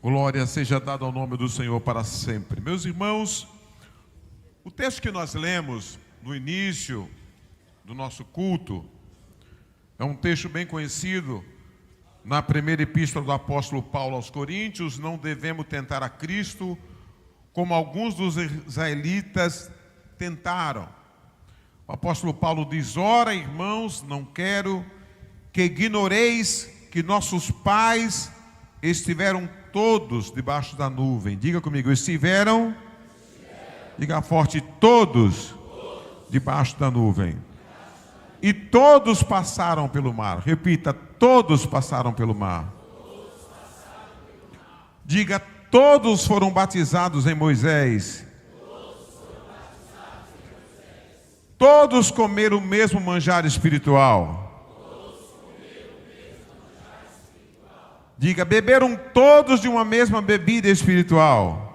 Glória seja dada ao nome do Senhor para sempre. Meus irmãos, o texto que nós lemos no início do nosso culto é um texto bem conhecido na primeira epístola do apóstolo Paulo aos Coríntios. Não devemos tentar a Cristo como alguns dos israelitas tentaram. O apóstolo Paulo diz: ora, irmãos, não quero que ignoreis que nossos pais estiveram todos debaixo da nuvem. Diga comigo, estiveram. Diga forte, todos debaixo da nuvem. E todos passaram pelo mar. Repita, todos passaram pelo mar. Diga, todos foram batizados em Moisés. Todos comeram o mesmo manjar espiritual. Diga, beberam todos de uma mesma bebida espiritual.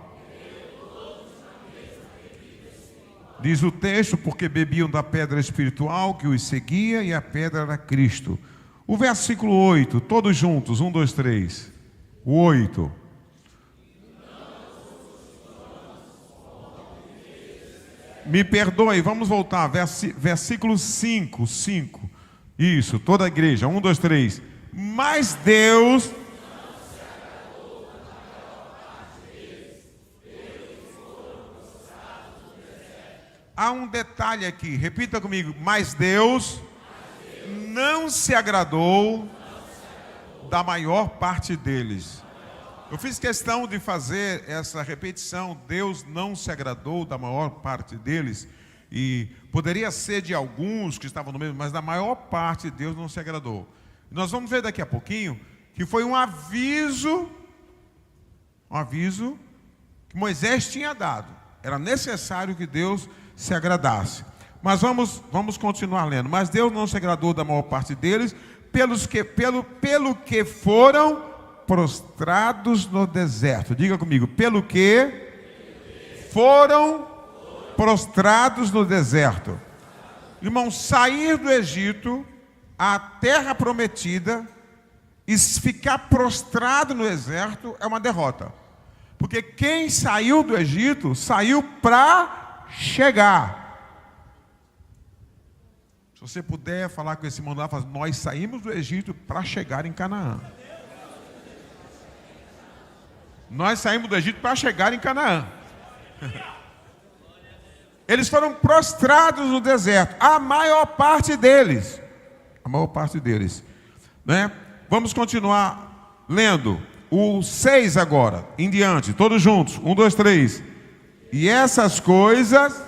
Diz o texto, porque bebiam da pedra espiritual que os seguia, e a pedra era Cristo. O versículo 8, todos juntos, 1, 2, 3. O 8. Me perdoe, vamos voltar, versículo 5, 5. Isso, toda a igreja, 1, 2, 3. Mas Deus... Há um detalhe aqui, repita comigo. Mas Deus não se agradou da maior parte deles. Eu fiz questão de fazer essa repetição. Deus não se agradou da maior parte deles. E poderia ser de alguns que estavam no meio, mas da maior parte Deus não se agradou. Nós vamos ver daqui a pouquinho que foi um aviso que Moisés tinha dado. Era necessário que Deus se agradasse. Mas vamos continuar lendo. Mas Deus não se agradou da maior parte deles, pelo que foram prostrados no deserto. Diga comigo, pelo que foram prostrados no deserto. Irmão, sair do Egito à terra prometida e ficar prostrado no deserto é uma derrota. Porque quem saiu do Egito saiu para chegar. Se você puder falar com esse irmão lá, fala: nós saímos do Egito para chegar em Canaã. Nós saímos do Egito para chegar em Canaã. Eles foram prostrados no deserto, a maior parte deles. Né? Vamos continuar lendo o 6 agora, em diante, todos juntos, 1, 2, 3. E essas coisas...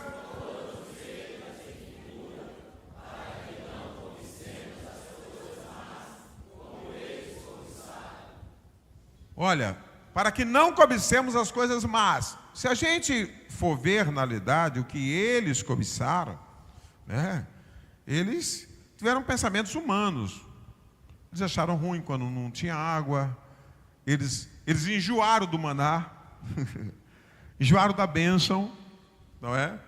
Olha, para que não cobicemos as coisas más. Se a gente for ver, na realidade, o que eles cobiçaram, né? Eles tiveram pensamentos humanos. Eles acharam ruim quando não tinha água. Eles enjoaram do maná. Enjoaram da bênção, não é?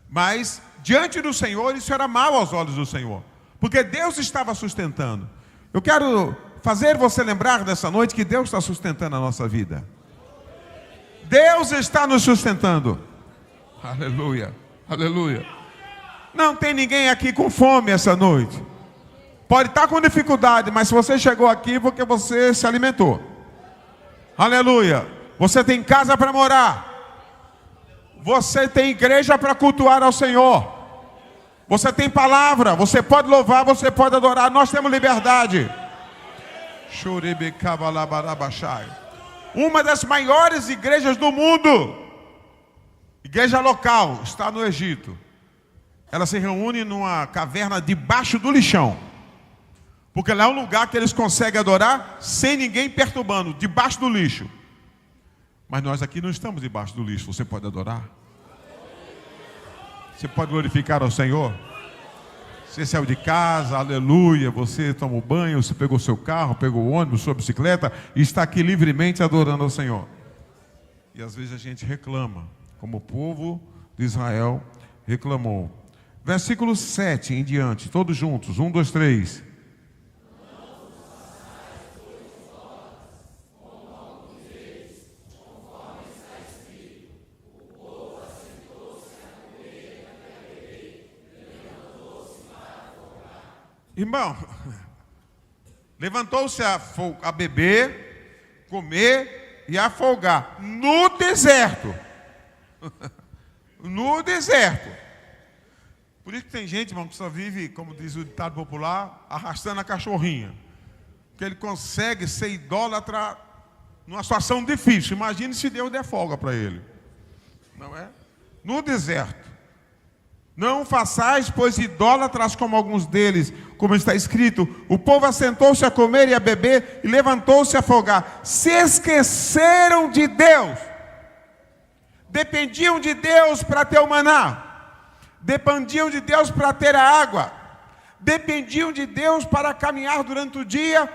Mas diante do Senhor isso era mal aos olhos do Senhor, porque Deus estava sustentando. Eu quero fazer você lembrar dessa noite que Deus está sustentando a nossa vida. Deus está nos sustentando. Aleluia, aleluia. Não tem ninguém aqui com fome essa noite. Pode estar com dificuldade, mas se você chegou aqui porque você se alimentou. Aleluia. Você tem casa para morar. Você tem igreja para cultuar ao Senhor. Você tem palavra. Você pode louvar, você pode adorar. Nós temos liberdade. Uma das maiores igrejas do mundo, igreja local, está no Egito. Ela se reúne numa caverna debaixo do lixão, porque lá é um lugar que eles conseguem adorar sem ninguém perturbando, debaixo do lixo. Mas nós aqui não estamos debaixo do lixo. Você pode adorar? Você pode glorificar ao Senhor? Você saiu de casa, aleluia. Você tomou banho, você pegou seu carro, pegou o ônibus, sua bicicleta e está aqui livremente adorando ao Senhor. E às vezes a gente reclama, como o povo de Israel reclamou. Versículo 7 em diante, todos juntos, 1, 2, 3. Irmão, levantou-se a beber, comer e a folgar no deserto. No deserto. Por isso que tem gente, irmão, que só vive, como diz o ditado popular, arrastando a cachorrinha. Que ele consegue ser idólatra numa situação difícil. Imagine se Deus der folga para ele. Não é? No deserto. Não façais, pois, idólatras como alguns deles, como está escrito: o povo assentou-se a comer e a beber e levantou-se a folgar. Se esqueceram de Deus. Dependiam de Deus para ter o maná. Dependiam de Deus para ter a água. Dependiam de Deus para caminhar durante o dia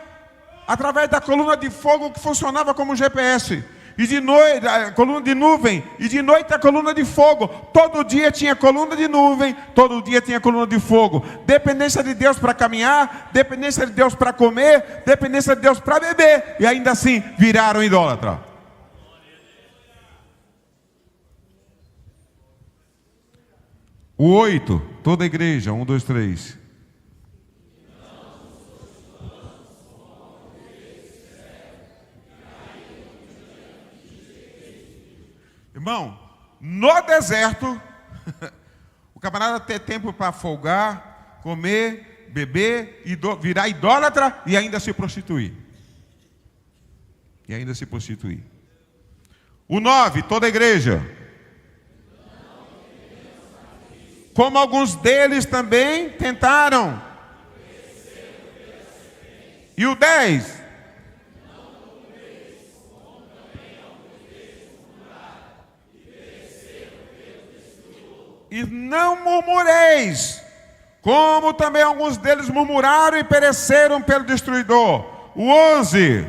através da coluna de fogo que funcionava como GPS. E de noite, a coluna de nuvem, e de noite a coluna de fogo. Todo dia tinha coluna de nuvem, todo dia tinha coluna de fogo. Dependência de Deus para caminhar, dependência de Deus para comer, dependência de Deus para beber. E ainda assim viraram idólatra. O 8, toda a igreja, 1, 2, 3. Irmão, no deserto, o camarada ter tempo para folgar, comer, beber, virar idólatra e ainda se prostituir. O 9, toda a igreja. Como alguns deles também tentaram. E o 10. E não murmureis, como também alguns deles murmuraram e pereceram pelo destruidor. O 11.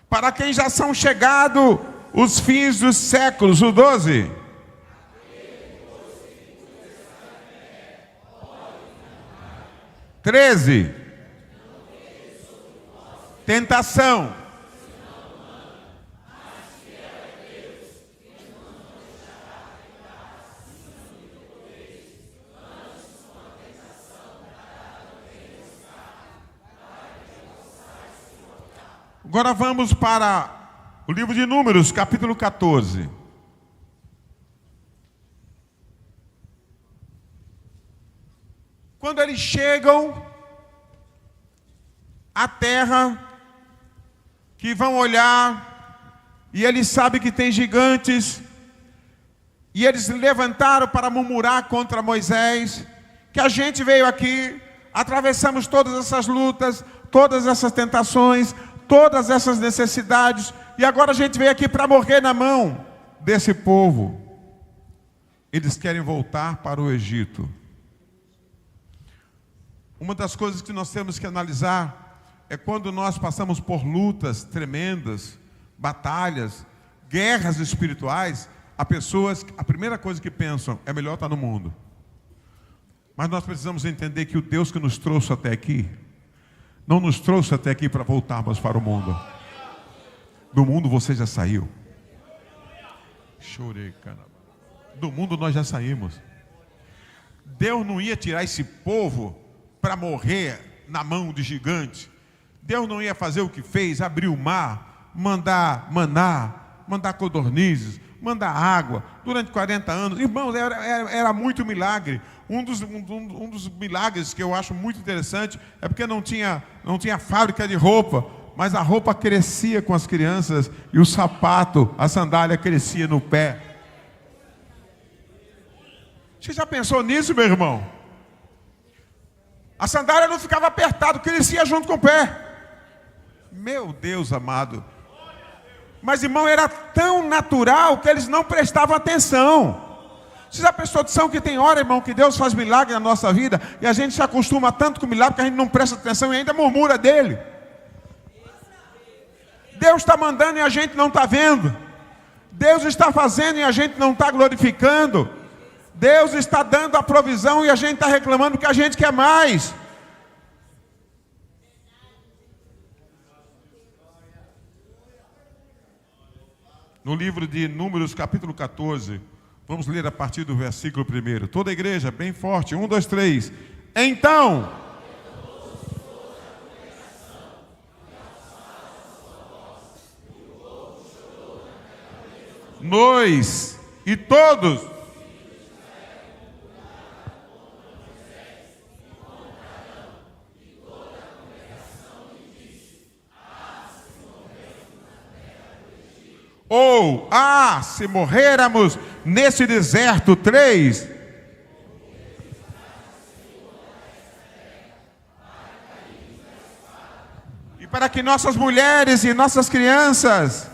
Para quem já são chegados os fins dos séculos. O 12. Treze. Tentação. Agora vamos para o livro de Números, capítulo 14. Quando eles chegam à terra, que vão olhar, e eles sabem que tem gigantes, e eles levantaram para murmurar contra Moisés, que a gente veio aqui, atravessamos todas essas lutas, todas essas tentações, todas essas necessidades, e agora a gente veio aqui para morrer na mão desse povo. Eles querem voltar para o Egito. Uma das coisas que nós temos que analisar é quando nós passamos por lutas tremendas, batalhas, guerras espirituais, a primeira coisa que pensam é melhor estar no mundo. Mas nós precisamos entender que o Deus que nos trouxe até aqui, não nos trouxe até aqui para voltarmos para o mundo. Do mundo você já saiu. Chorei, caramba. Do mundo nós já saímos. Deus não ia tirar esse povo para morrer na mão de gigante. Deus não ia fazer o que fez, abrir o mar, mandar maná, mandar codornizes, mandar água, durante 40 anos. Irmãos, era muito milagre. Um dos milagres que eu acho muito interessante é porque não tinha fábrica de roupa, mas a roupa crescia com as crianças e o sapato, a sandália crescia no pé. Você já pensou nisso, meu irmão? A sandália não ficava apertada, crescia junto com o pé. Meu Deus amado. Mas, irmão, era tão natural que eles não prestavam atenção. Você já prestou atenção que tem hora, irmão, que Deus faz milagre na nossa vida e a gente se acostuma tanto com o milagre que a gente não presta atenção e ainda murmura dele. Deus está mandando e a gente não está vendo. Deus está fazendo e a gente não está glorificando. Deus está dando a provisão e a gente está reclamando que a gente quer mais. no livro de Números, capítulo 14. Vamos ler a partir do versículo 1. Toda a igreja, bem forte. 1, 2, 3. Então, nós e todos ou, se morrêramos nesse deserto, 3. E para que nossas mulheres e nossas crianças,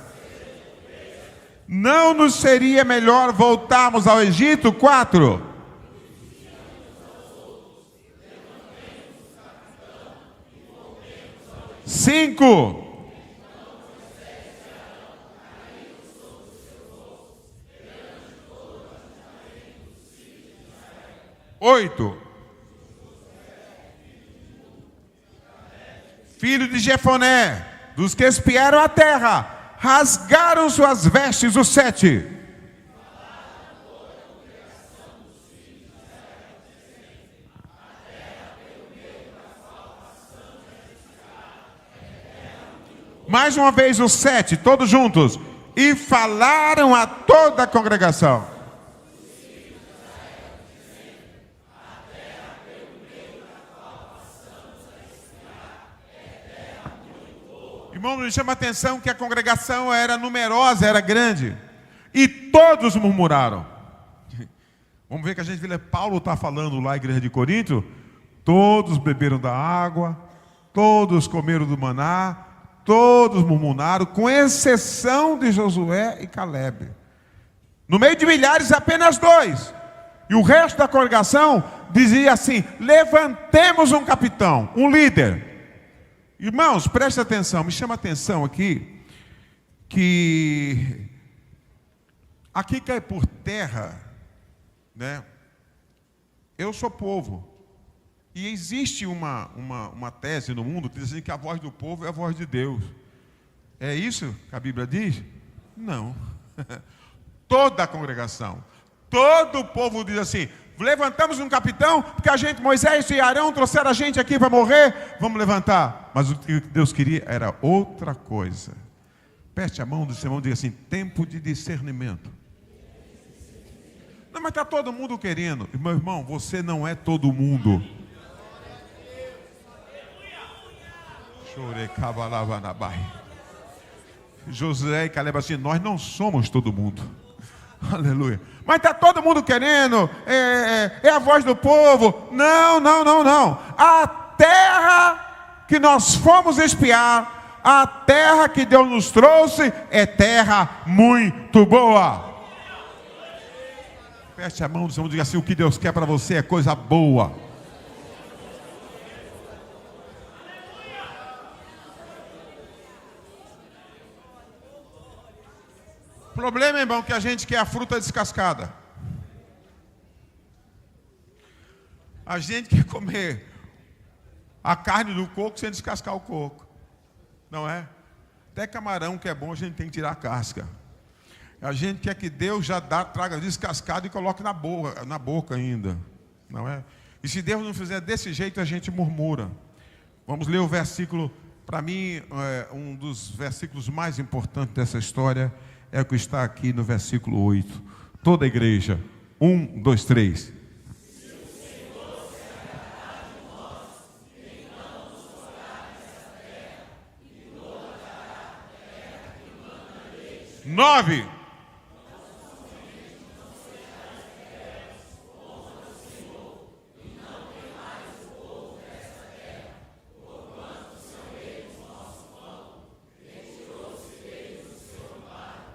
não nos seria melhor voltarmos ao Egito, 4. Cinco. 8. Filho de Jefoné, dos que espiaram a terra, rasgaram suas vestes, o 7. Mais uma vez o 7, todos juntos. E falaram a toda a congregação. Irmão, me chama a atenção que a congregação era numerosa, era grande. E todos murmuraram. Vamos ver que a gente vê, Paulo está falando lá na igreja de Corinto. Todos beberam da água, todos comeram do maná, todos murmuraram, com exceção de Josué e Calebe. No meio de milhares, apenas 2. E o resto da congregação dizia assim: levantemos um capitão, um líder. Irmãos, preste atenção, me chama a atenção aqui, que aqui cai por terra, né? Eu sou povo. E existe uma tese no mundo que diz assim que a voz do povo é a voz de Deus. É isso que a Bíblia diz? Não. Toda a congregação, todo o povo diz assim: levantamos um capitão, porque Moisés e Arão trouxeram a gente aqui para morrer, vamos levantar. Mas o que Deus queria era outra coisa. Aperte a mão do seu irmão e diga assim: tempo de discernimento. Não, mas está todo mundo querendo. Meu irmão, você não é todo mundo. Josué e Caleb assim: nós não somos todo mundo. Aleluia. Mas está todo mundo querendo, é a voz do povo. Não. A terra que nós fomos espiar, a terra que Deus nos trouxe, é terra muito boa. Feche a mão do Senhor e diga assim: o que Deus quer para você é coisa boa. O problema, irmão, é que a gente quer a fruta descascada. A gente quer comer a carne do coco sem descascar o coco. Não é? Até camarão que é bom, a gente tem que tirar a casca. A gente quer que Deus já traga descascado e coloque na boca ainda. Não é? E se Deus não fizer desse jeito, a gente murmura. Vamos ler o versículo, para mim, um dos versículos mais importantes dessa história é o que está aqui no versículo 8. Toda a igreja. 1, 2, 3. 9.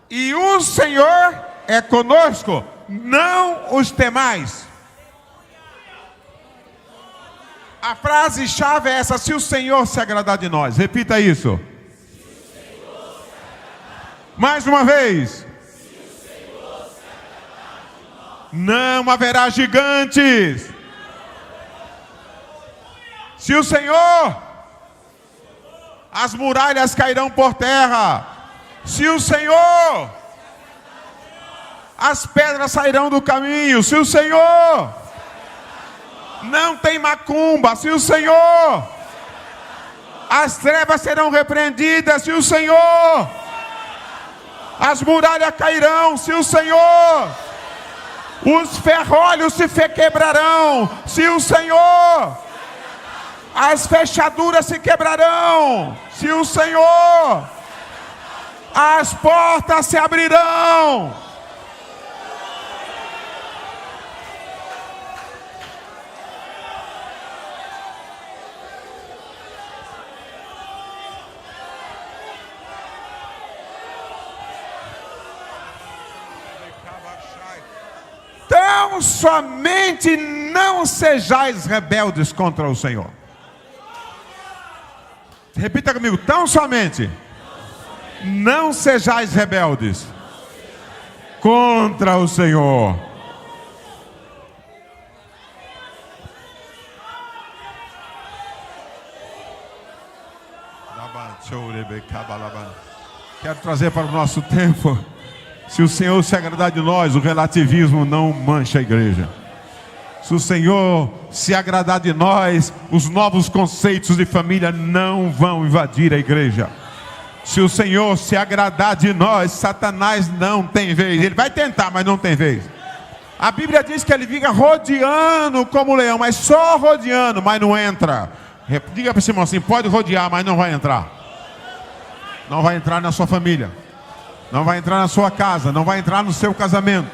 E o Senhor é conosco, não os temais. A frase-chave é essa: se o Senhor se agradar de nós. Repita isso. Mais uma vez. Não haverá gigantes. Se o Senhor, as muralhas cairão por terra. Se o Senhor, as pedras sairão do caminho. Se o Senhor não tem macumba, se o Senhor, as trevas serão repreendidas, se o Senhor, as muralhas cairão, se o Senhor, os ferrolhos se quebrarão, se o Senhor, as fechaduras se quebrarão, se o Senhor, as portas se abrirão. Tão somente não sejais rebeldes contra o Senhor. Repita comigo, tão somente não sejais rebeldes contra o Senhor. Quero trazer para o nosso tempo. Se o Senhor se agradar de nós, o relativismo não mancha a igreja. Se o Senhor se agradar de nós, os novos conceitos de família não vão invadir a igreja. Se o Senhor se agradar de nós, Satanás não tem vez. Ele vai tentar, mas não tem vez. A Bíblia diz que ele fica rodeando como um leão, mas só rodeando, mas não entra. Diga para esse irmão assim, pode rodear, mas não vai entrar. Não vai entrar na sua família. Não vai entrar na sua casa, não vai entrar no seu casamento,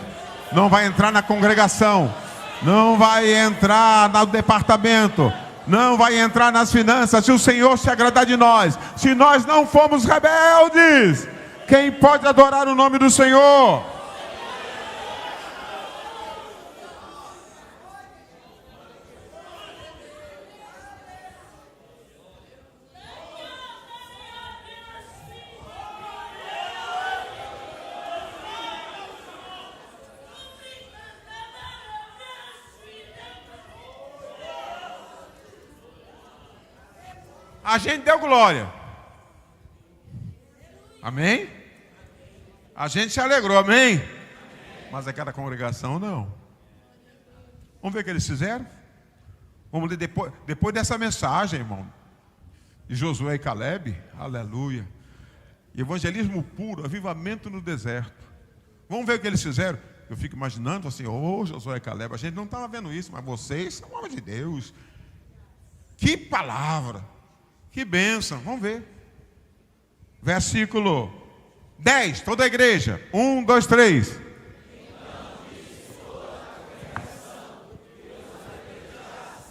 não vai entrar na congregação, não vai entrar no departamento, não vai entrar nas finanças. Se o Senhor se agradar de nós, se nós não formos rebeldes, quem pode adorar o nome do Senhor? A gente deu glória. Amém? A gente se alegrou, amém? Mas aquela congregação não. Vamos ver o que eles fizeram? Vamos ler depois dessa mensagem, irmão, de Josué e Caleb. Aleluia. Evangelismo puro, avivamento no deserto. Vamos ver o que eles fizeram? Eu fico imaginando assim, Josué e Caleb, a gente não estava vendo isso, mas vocês são homens de Deus. Que palavra! Que bênção, vamos ver. Versículo 10, toda a igreja. 1, 2, 3.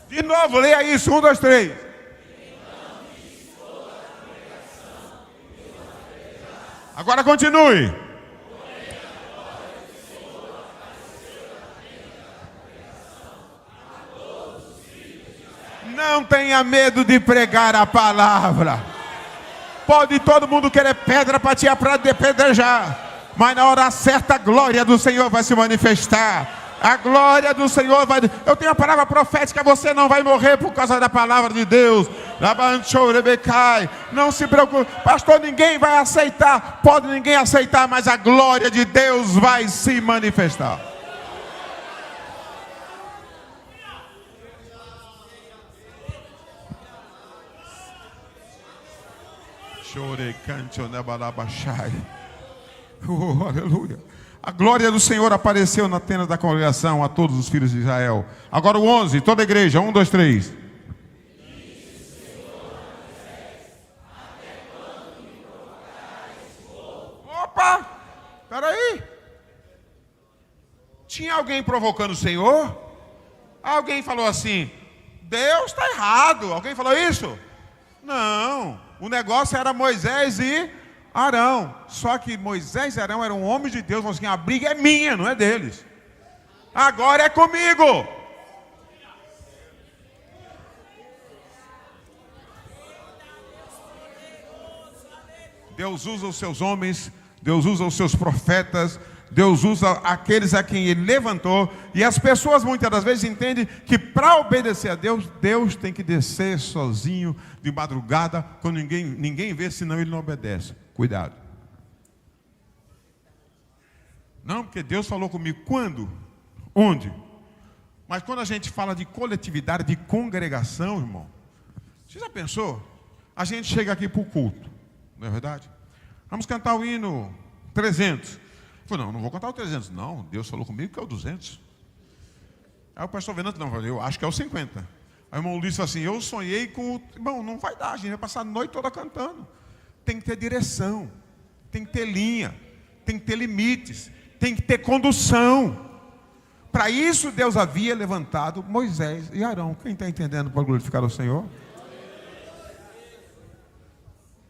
De novo, leia isso. 1, 2, 3. Agora continue. Não tenha medo de pregar a palavra. Pode todo mundo querer pedra para te apedrejar, mas na hora certa a glória do Senhor vai se manifestar. A glória do Senhor vai... Eu tenho a palavra profética, você não vai morrer por causa da palavra de Deus. Não se preocupe, pastor, ninguém vai aceitar. Pode ninguém aceitar, mas a glória de Deus vai se manifestar. Aleluia. A glória do Senhor apareceu na tenda da congregação a todos os filhos de Israel. Agora o 11, toda a igreja, 1, 2, 3. Opa, peraí. Tinha alguém provocando o Senhor? Alguém falou assim, Deus está errado. Alguém falou isso? Não. O negócio era Moisés e Arão. Só que Moisés e Arão eram homens de Deus. Falaram assim, a briga é minha, não é deles. Agora é comigo. Deus usa os seus homens, Deus usa os seus profetas, Deus usa aqueles a quem Ele levantou. E as pessoas muitas das vezes entendem que para obedecer a Deus, Deus tem que descer sozinho de madrugada, quando ninguém vê, senão Ele não obedece. Cuidado. Não, porque Deus falou comigo. Quando? Onde? Mas quando a gente fala de coletividade, de congregação, irmão, você já pensou? A gente chega aqui para o culto, não é verdade? Vamos cantar o hino 300. Eu falei, não vou cantar o 300. Não, Deus falou comigo que é o 200. Aí o pastor Venâncio, não, eu acho que é o 50. Aí o irmão Luiz falou assim, eu sonhei com o... Irmão, não vai dar, a gente vai passar a noite toda cantando. Tem que ter direção, tem que ter linha, tem que ter limites, tem que ter condução. Para isso Deus havia levantado Moisés e Arão. Quem está entendendo para glorificar o Senhor?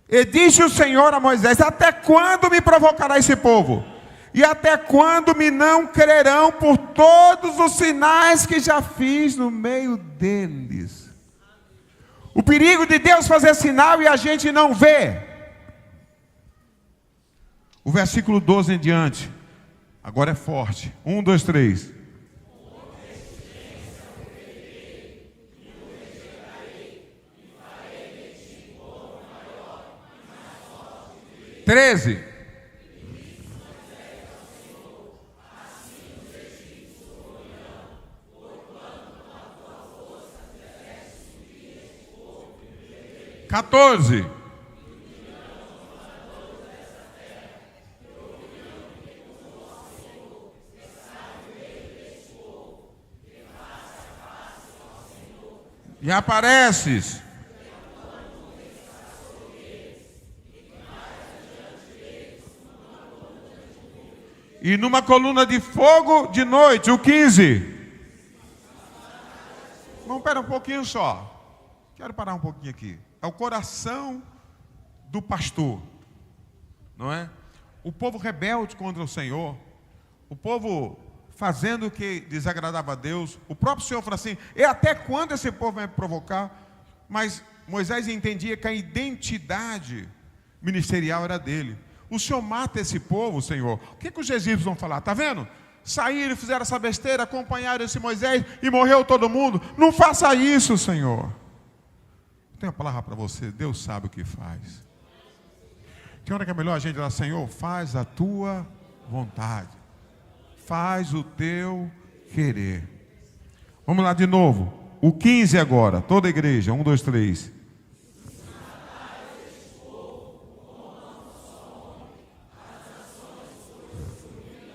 E disse o Senhor a Moisés, até quando me provocará esse povo? E até quando me não crerão por todos os sinais que já fiz no meio deles? O perigo de Deus fazer sinal e a gente não vê. O versículo 12 em diante, agora é forte. 1, 2, 3. 13. Quatorze. E apareces. E numa coluna de fogo de noite, o 15. Vamos esperar um pouquinho só. Quero parar um pouquinho aqui. É o coração do pastor, não é? O povo rebelde contra o Senhor, o povo fazendo o que desagradava a Deus. O próprio Senhor falou assim, e até quando esse povo vai me provocar? Mas Moisés entendia que a identidade ministerial era dele. O Senhor mata esse povo, Senhor. O que os egípcios vão falar? Está vendo? Saíram, fizeram essa besteira, acompanharam esse Moisés e morreu todo mundo. Não faça isso, Senhor. Tenho uma palavra para você. Deus sabe o que faz. Tem hora que é melhor a gente falar, Senhor, faz a tua vontade. Faz o teu querer. Vamos lá de novo. O 15 agora. Toda a igreja. 1, 2, 3.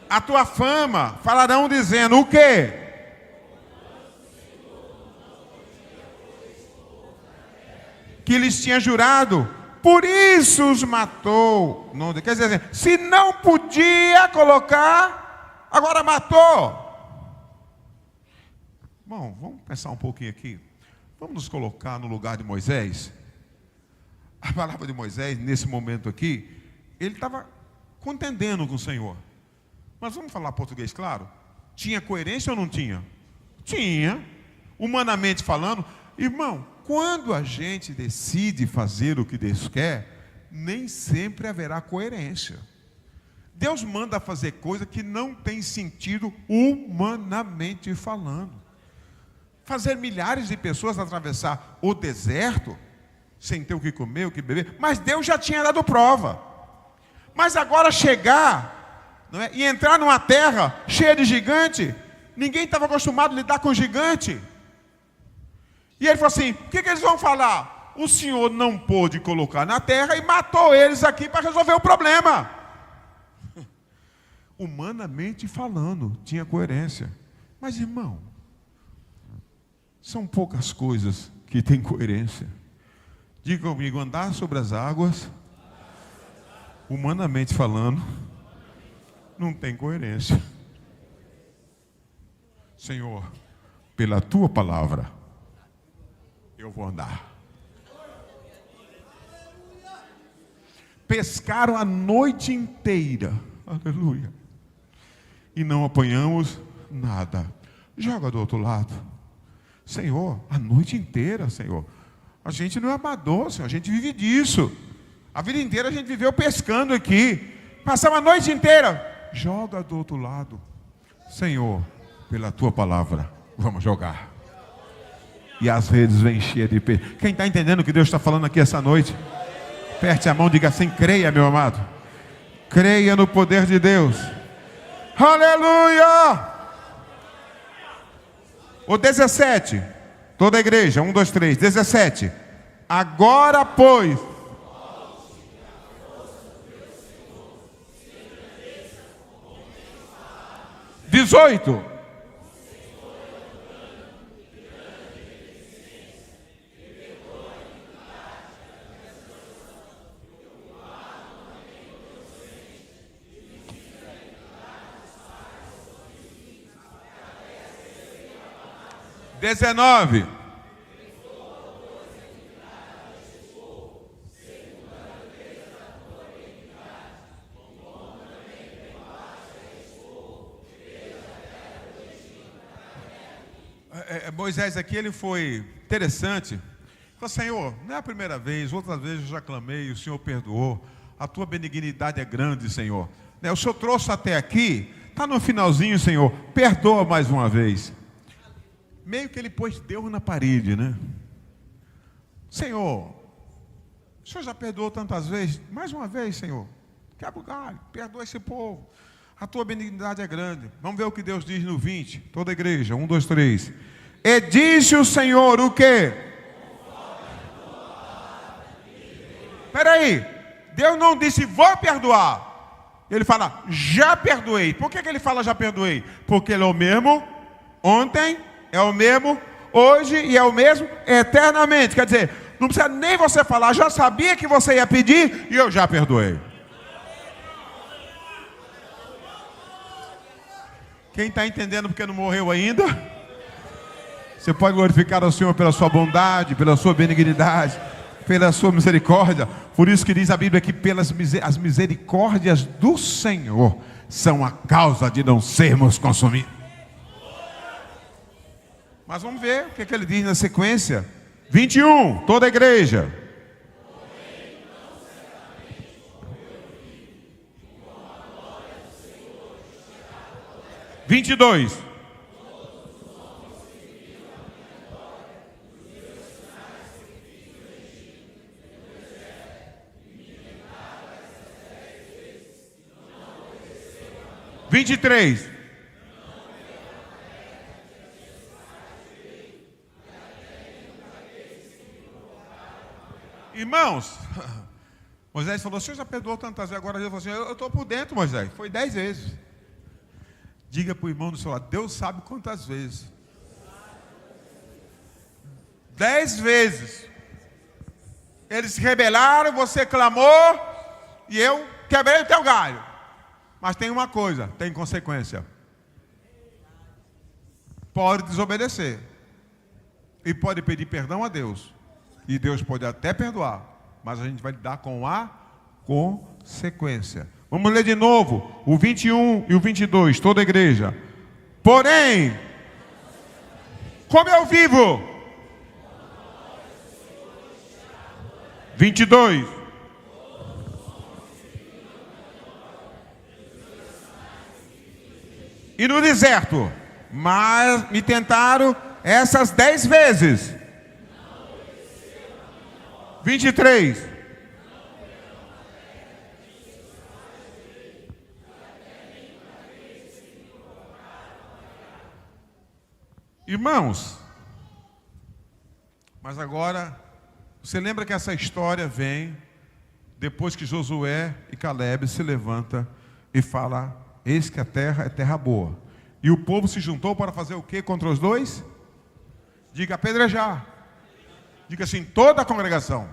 A tua fama falarão dizendo o quê? Que lhes tinha jurado, por isso os matou. Não, quer dizer, se não podia colocar, agora matou. Bom, vamos pensar um pouquinho aqui. Vamos nos colocar no lugar de Moisés. A palavra de Moisés, nesse momento aqui, ele estava contendendo com o Senhor. Mas vamos falar português, claro? Tinha coerência ou não tinha? Tinha. Humanamente falando, irmão, quando a gente decide fazer o que Deus quer, nem sempre haverá coerência. Deus manda fazer coisa que não tem sentido humanamente falando. Fazer milhares de pessoas atravessar o deserto, sem ter o que comer, o que beber, mas Deus já tinha dado prova. Mas agora chegar... não é? E entrar numa terra cheia de gigante, ninguém estava acostumado a lidar com gigante. E ele falou assim, o que eles vão falar? O Senhor não pôde colocar na terra e matou eles aqui para resolver o problema. Humanamente falando, tinha coerência. Mas irmão, são poucas coisas que têm coerência. Diga comigo, andar sobre as águas, humanamente falando, não tem coerência. Senhor, pela tua palavra, eu vou andar. Pescaram a noite inteira, aleluia, e não apanhamos nada. Joga do outro lado. Senhor, a noite inteira, Senhor. A gente não é amador, Senhor, a gente vive disso. A vida inteira a gente viveu pescando aqui. Passamos a noite inteira. Joga do outro lado. Senhor, pela tua palavra, vamos jogar. E as redes vêm cheias de peixe. Quem está entendendo o que Deus está falando aqui essa noite? Aperte a mão e diga assim, creia, meu amado. Creia no poder de Deus. Aleluia! O 17. Toda a igreja. 1, 2, 3. 17. Agora, pois. 18. Dezenove. Moisés aqui, ele foi interessante. Falou: Senhor, não é a primeira vez, outras vezes eu já clamei, o Senhor perdoou. A tua benignidade é grande, Senhor. O Senhor trouxe até aqui, está no finalzinho, Senhor, perdoa mais uma vez. Meio que ele pôs Deus na parede, né? Senhor, o Senhor já perdoou tantas vezes, mais uma vez, Senhor, quebra o galho, perdoa esse povo. A tua benignidade é grande. Vamos ver o que Deus diz no 20, toda a igreja, 1, 2, 3. E disse o Senhor o quê? Espera aí, Deus não disse vou perdoar. Ele fala já perdoei. Por que ele fala já perdoei? Porque ele é o mesmo ontem, é o mesmo hoje e é o mesmo eternamente. Quer dizer, não precisa nem você falar, já sabia que você ia pedir e eu já perdoei. Quem está entendendo porque não morreu ainda? Você pode glorificar ao Senhor pela sua bondade, pela sua benignidade, pela sua misericórdia. Por isso que diz a Bíblia que as misericórdias do Senhor são a causa de não sermos consumidos. Mas vamos ver o que ele diz na sequência. 21, toda a igreja. 22. Vinte e três. Irmãos, Moisés falou: o Senhor já perdoou tantas vezes. Agora ele falou assim: eu estou por dentro, Moisés. Foi 10 vezes. Diga para o irmão do seu lado: Deus sabe quantas vezes. 10 vezes. Eles se rebelaram, você clamou e eu quebrei o teu galho. Mas tem uma coisa, tem consequência. Pode desobedecer e pode pedir perdão a Deus, e Deus pode até perdoar, mas a gente vai lidar com a consequência. Vamos ler de novo o 21 e o 22, toda a igreja. Porém, como eu vivo. 22. E no deserto, mas me tentaram essas 10 vezes. 23. Irmãos, mas agora, você lembra que essa história vem depois que Josué e Caleb se levantam e falam: eis que a terra é terra boa. E o povo se juntou para fazer o que contra os dois? Diga: apedrejar. Diga assim: toda a congregação.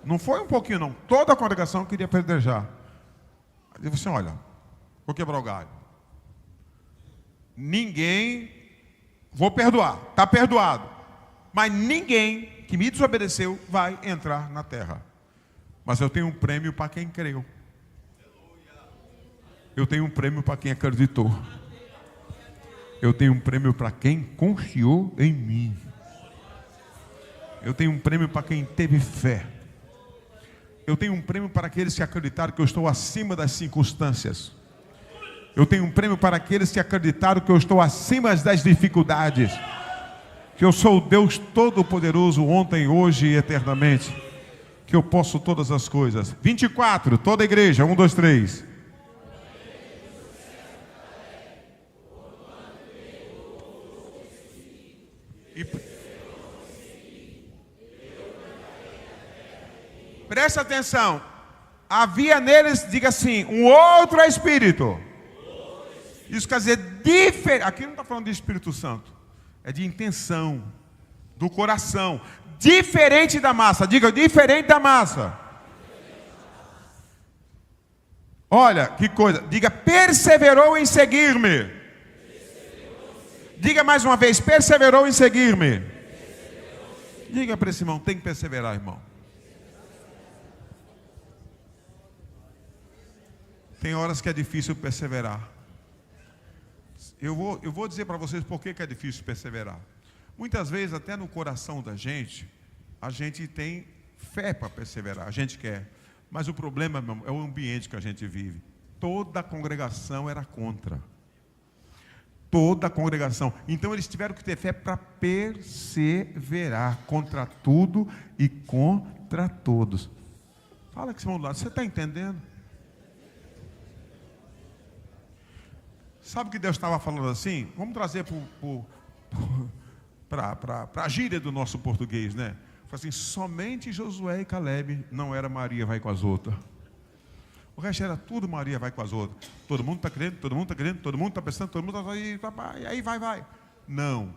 Não foi um pouquinho não, toda a congregação queria apedrejar. Ele disse assim: olha, vou quebrar o galho. Ninguém, vou perdoar, está perdoado. Mas ninguém que me desobedeceu vai entrar na terra. Mas eu tenho um prêmio para quem creu. Eu tenho um prêmio para quem acreditou. Eu tenho um prêmio para quem confiou em mim. Eu tenho um prêmio para quem teve fé. Eu tenho um prêmio para aqueles que acreditaram que eu estou acima das circunstâncias. Eu tenho um prêmio para aqueles que acreditaram que eu estou acima das dificuldades. Que eu sou o Deus Todo-Poderoso ontem, hoje e eternamente. Que eu posso todas as coisas. 24, toda a igreja, 1, 2, 3. Presta atenção. Havia neles, diga assim, um outro espírito. Isso quer dizer diferente. Aqui não está falando de Espírito Santo. É de intenção, do coração. Diferente da massa. Diga, diferente da massa. Olha, que coisa. Diga, perseverou em seguir-me. Diga mais uma vez, perseverou em seguir-me. Diga para esse irmão, tem que perseverar, irmão. Tem horas que é difícil perseverar. Eu vou dizer para vocês por que é difícil perseverar. Muitas vezes, até no coração da gente, a gente tem fé para perseverar, a gente quer. Mas o problema, meu irmão, é o ambiente que a gente vive. Toda a congregação era contra. Toda a congregação. Então eles tiveram que ter fé para perseverar contra tudo e contra todos. Fala que do lado, você está entendendo? Sabe o que Deus estava falando assim? Vamos trazer para a gíria do nosso português, né? Falei assim, somente Josué e Caleb, não era Maria vai com as outras. O resto era tudo Maria vai com as outras. Todo mundo está crendo, todo mundo está crendo, todo mundo está pensando, todo mundo está aí, e aí vai. Não,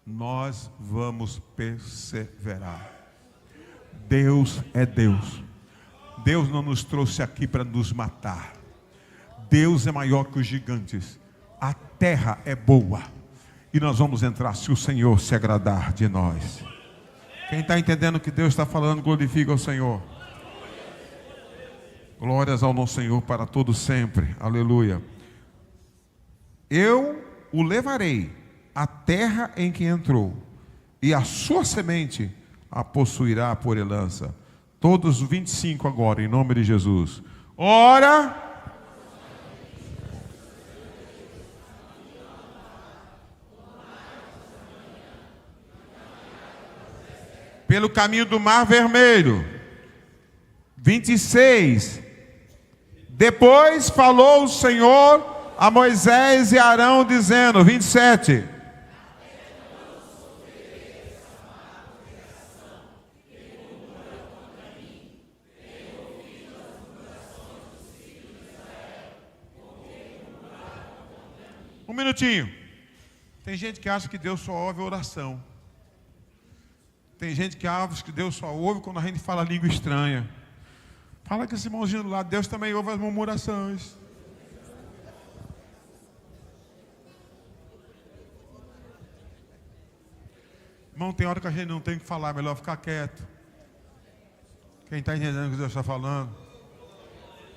nós vamos perseverar. Deus é Deus. Deus não nos trouxe aqui para nos matar. Deus é maior que os gigantes. A terra é boa. E nós vamos entrar se o Senhor se agradar de nós. Quem está entendendo o que Deus está falando, glorifica o Senhor. Glórias ao nosso Senhor para todos sempre. Aleluia. Eu o levarei à terra em que entrou, e a sua semente a possuirá por herança. Todos os 25 agora, em nome de Jesus. Ora. Pelo caminho do Mar Vermelho. 26. Depois falou o Senhor a Moisés e Arão, dizendo, 27. Um minutinho. Tem gente que acha que Deus só ouve oração. Tem gente que acha que Deus só ouve quando a gente fala língua estranha. Fala com esse irmãozinho do lado, Deus também ouve as murmurações. Irmão, tem hora que a gente não tem que falar, é melhor ficar quieto. Quem está entendendo o que Deus está falando?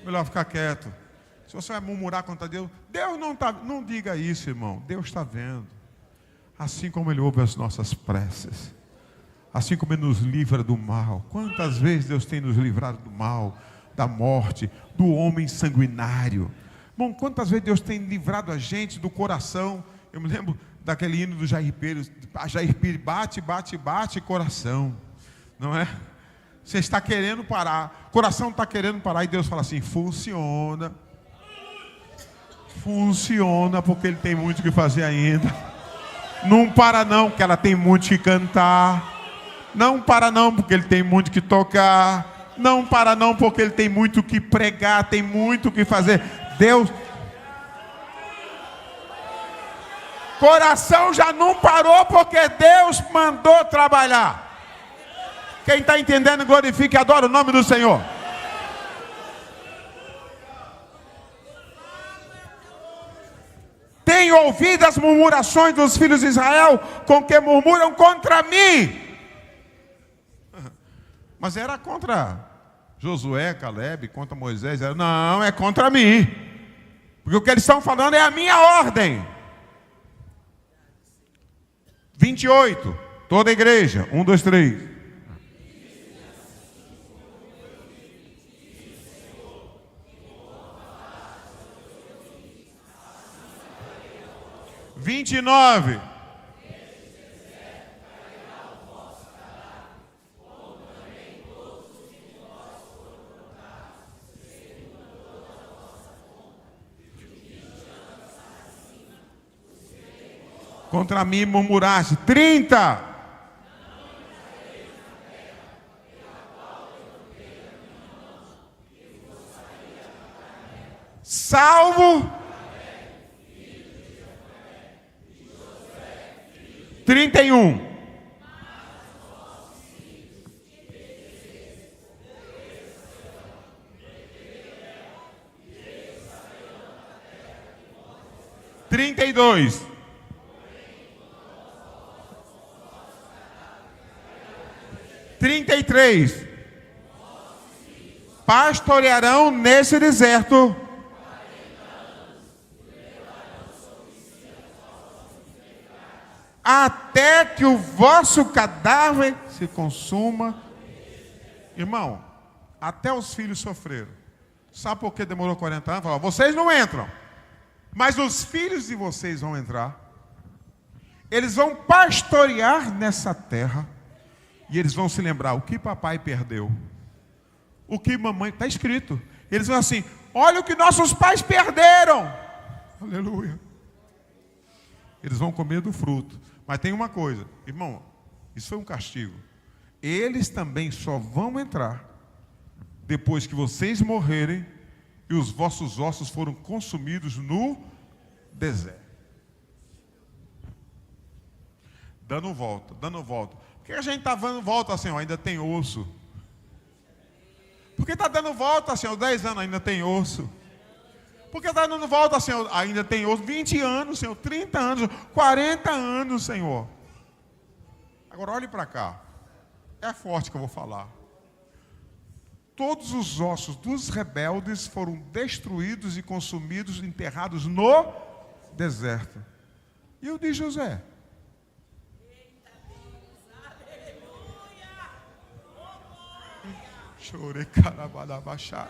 Melhor ficar quieto. Se você vai murmurar contra Deus, Deus não está, não diga isso, irmão. Deus está vendo. Assim como Ele ouve as nossas preces. Assim como Ele nos livra do mal. Quantas vezes Deus tem nos livrado do mal, da morte, do homem sanguinário. Bom, quantas vezes Deus tem livrado a gente do coração. Eu me lembro daquele hino do Jair Pires. Jair Pires, bate, bate, bate, coração. Não é? Você está querendo parar. O coração está querendo parar. E Deus fala assim, funciona. Funciona, porque Ele tem muito o que fazer ainda. Não para não, porque ela tem muito que cantar. Não para não, porque Ele tem muito que tocar. Não para não, porque Ele tem muito que pregar, tem muito que fazer. Deus, coração já não parou, porque Deus mandou trabalhar. Quem está entendendo, glorifique e adora o nome do Senhor. Tenho ouvido as murmurações dos filhos de Israel, com que murmuram contra mim. Mas era contra Josué, Caleb, contra Moisés. Não, é contra mim. Porque o que eles estão falando é a minha ordem. 28. Toda a igreja. 1, 2, 3. Vinte e 29. Contra mim murmuraste. 30. salvo 31. Trinta e dois. 33. Pastorearão nesse deserto até que o vosso cadáver se consuma. Irmão, até os filhos sofreram. Sabe por que demorou 40 anos? Falaram, vocês não entram, mas os filhos de vocês vão entrar. Eles vão pastorear nessa terra. E eles vão se lembrar o que papai perdeu, o que mamãe, está escrito. Eles vão assim, olha o que nossos pais perderam. Aleluia. Eles vão comer do fruto. Mas tem uma coisa, irmão, isso foi um castigo. Eles também só vão entrar depois que vocês morrerem e os vossos ossos foram consumidos no deserto. Dando volta, dando volta. Por que a gente está dando volta, Senhor? Ainda tem osso. Por que está dando volta, Senhor? 10 anos, ainda tem osso. Por que está dando volta, Senhor? Ainda tem osso. 20 anos, Senhor. 30 anos, 40 anos, Senhor. Agora olhe para cá. É forte que eu vou falar. Todos os ossos dos rebeldes foram destruídos e consumidos, enterrados no deserto. E o de José? Chorei, carabadabaxá.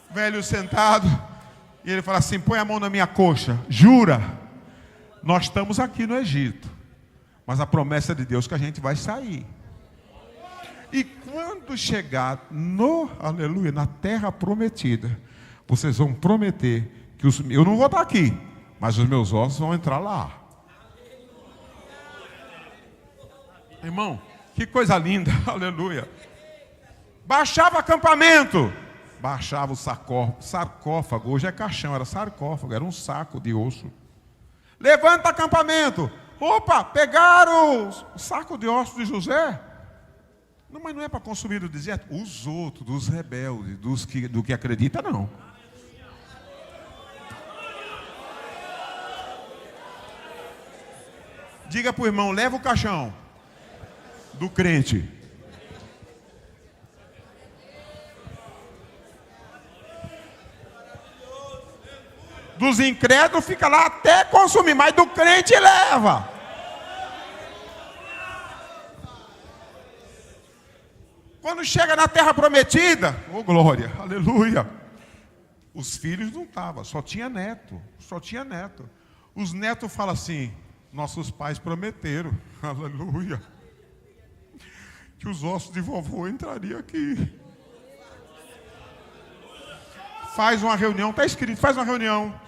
Velho sentado, e ele fala assim, põe a mão na minha coxa, jura, nós estamos aqui no Egito, mas a promessa de Deus é que a gente vai sair. E quando chegar aleluia, na terra prometida, vocês vão prometer que eu não vou estar aqui, mas os meus ossos vão entrar lá. Irmão, que coisa linda, aleluia. Baixava acampamento, baixava o sarcófago, hoje é caixão, era sarcófago, era um saco de osso. Levanta acampamento, opa, pegaram o saco de ossos de José. Não, mas não é para consumir o deserto. Os outros, dos rebeldes, do que acredita, não. Diga para o irmão, leva o caixão do crente. Dos incrédulos fica lá até consumir, mas do crente leva. Quando chega na terra prometida, oh glória, aleluia. Os filhos não estavam, só tinha neto. Os netos falam assim, nossos pais prometeram, aleluia, que os ossos de vovô entrariam aqui. Faz uma reunião, está escrito, faz uma reunião.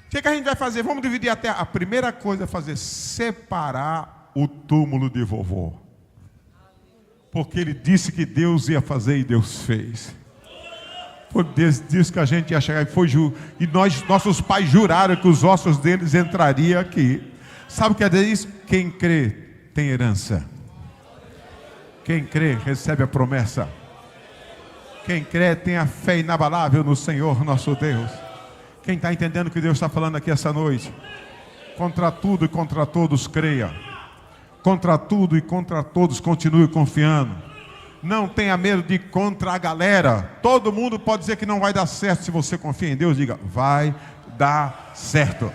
O que a gente vai fazer? Vamos dividir a terra. A primeira coisa é fazer, separar o túmulo de vovô. Porque ele disse que Deus ia fazer e Deus fez. Foi Deus disse que a gente ia chegar e nossos pais juraram que os ossos deles entrariam aqui. Sabe o que é isso? Quem crê tem herança. Quem crê recebe a promessa. Quem crê tem a fé inabalável no Senhor nosso Deus. Quem está entendendo o que Deus está falando aqui essa noite? Contra tudo e contra todos creia. Contra tudo e contra todos continue confiando. Não tenha medo de ir contra a galera. Todo mundo pode dizer que não vai dar certo. Se você confia em Deus, diga, vai dar certo.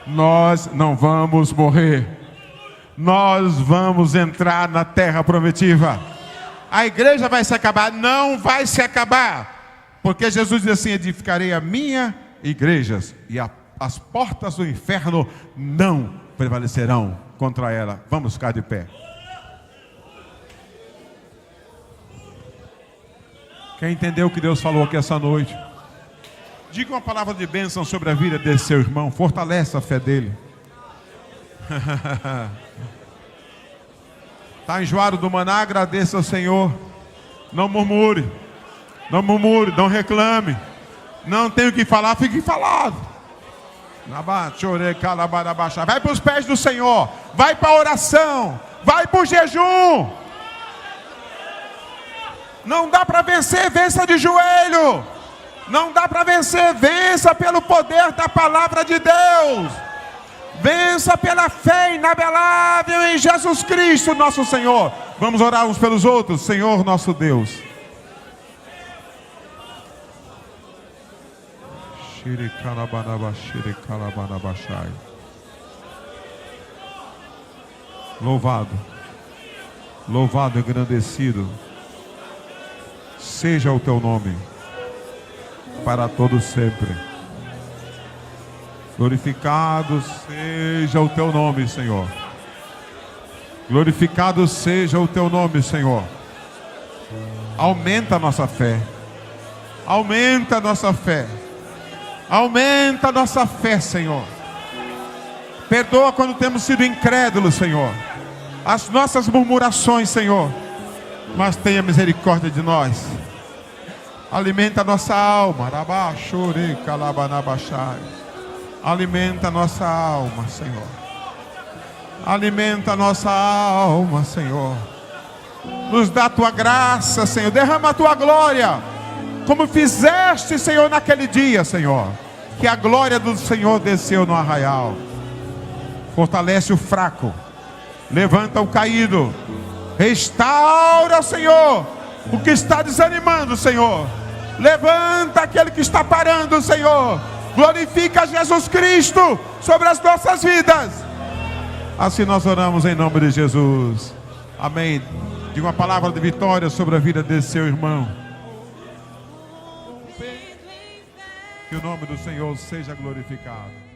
Nós não vamos morrer. Nós vamos entrar na terra prometida. A igreja vai se acabar? Não vai se acabar. Porque Jesus diz assim, edificarei a minha igreja e as portas do inferno não prevalecerão contra ela. Vamos ficar de pé. Quem entendeu o que Deus falou aqui essa noite? Diga uma palavra de bênção sobre a vida desse seu irmão. Fortaleça a fé dele. Está enjoado do maná? Agradeça ao Senhor. Não murmure. Não murmure, não reclame. Não tem o que falar, fique falado. Vai para os pés do Senhor. Vai para a oração. Vai para o jejum. Não dá para vencer, vença de joelho. Não dá para vencer, vença pelo poder da palavra de Deus. Vença pela fé inabelável em Jesus Cristo, nosso Senhor. Vamos orar uns pelos outros. Senhor, nosso Deus. Louvado, louvado e engrandecido seja o teu nome para todos sempre. Glorificado seja o teu nome, Senhor. Glorificado seja o teu nome, Senhor. Aumenta a nossa fé. Aumenta a nossa fé. Aumenta a nossa fé, Senhor. Perdoa quando temos sido incrédulos, Senhor. As nossas murmurações, Senhor. Mas tenha misericórdia de nós. Alimenta a nossa alma. Alimenta a nossa alma, Senhor. Alimenta a nossa alma, Senhor. Nos dá a tua graça, Senhor. Derrama a tua glória. Como fizeste, Senhor, naquele dia, Senhor. Que a glória do Senhor desceu no arraial. Fortalece o fraco. Levanta o caído. Restaura, Senhor, o que está desanimando, Senhor. Levanta aquele que está parando, Senhor. Glorifica Jesus Cristo sobre as nossas vidas. Assim nós oramos em nome de Jesus. Amém. Diga uma palavra de vitória sobre a vida desse seu irmão. Que o nome do Senhor seja glorificado.